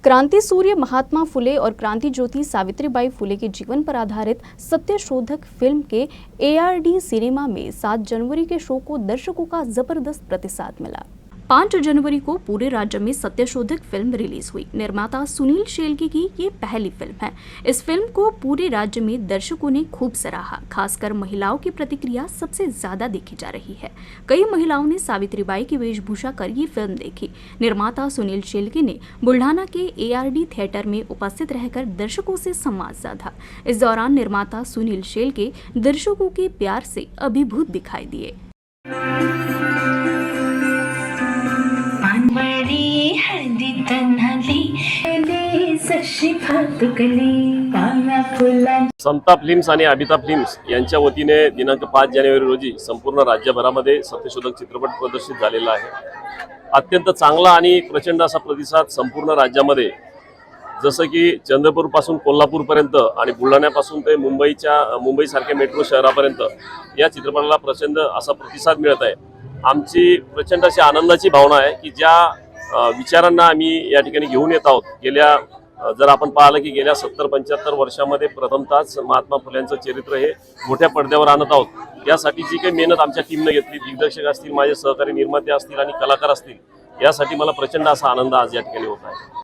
क्रांतिसूर्य महात्मा फुले और क्रांति ज्योति सावित्रीबाई फुले के जीवन पर आधारित सत्यशोधक फिल्म के ARD सिनेमा में 7 जनवरी के शो को दर्शकों का जबरदस्त प्रतिसाद मिला। 5 जनवरी को पूरे राज्य में सत्यशोधक फिल्म रिलीज हुई। निर्माता सुनील शेल्के की ये पहली फिल्म है। इस फिल्म को पूरे राज्य में दर्शकों ने खूब सराहा। खासकर महिलाओं की प्रतिक्रिया सबसे ज्यादा देखी जा रही है। कई महिलाओं ने सावित्रीबाई की वेशभूषा कर ये फिल्म देखी। निर्माता सुनील शेल्के ने बुल्ढाना के ARD थिएटर में उपस्थित रहकर दर्शकों से संवाद साधा। इस दौरान निर्माता सुनील शेल्के दर्शकों के प्यार से अभिभूत दिखाई दिए। समता फिल्म्स आणि अबिता फिल्म्स यांच्या वतीने दिनांक 5 जानेवारी रोजी संपूर्ण राज्यभरामध्ये सत्यशोधक चित्रपट प्रदर्शित झालेला आहे। अत्यंत चांगला आणि प्रचंड असा प्रतिसाद संपूर्ण राज्यामध्ये, जसं की चंद्रपूर पासून कोल्हापूर पर्यंत आणि बुलढाण्यापासून ते मुंबई सारख्या मेट्रो शहरापर्यंत या चित्रपटाला प्रचंड असा प्रतिसाद मिळत आहे। आमची प्रचंड अशी आनंदाची भावना आहे की ज्या विचारांना आम्ही या ठिकाणी घेऊन येत आहोत। जर आपण पाहिलं की गेल्या 70-75 वर्षांमध्ये प्रथमतःच महात्मा फुलेंचं चरित्र हे मोठ्या पडद्यावर आणत आहोत। यासाठी जी काही मेहनत आमच्या टीमने घेतली, दिग्दर्शक असतील, माझे सहकारी निर्माते असतील आणि कलाकार असतील, यासाठी मला प्रचंड असा आनंद आज या ठिकाणी होत आहे।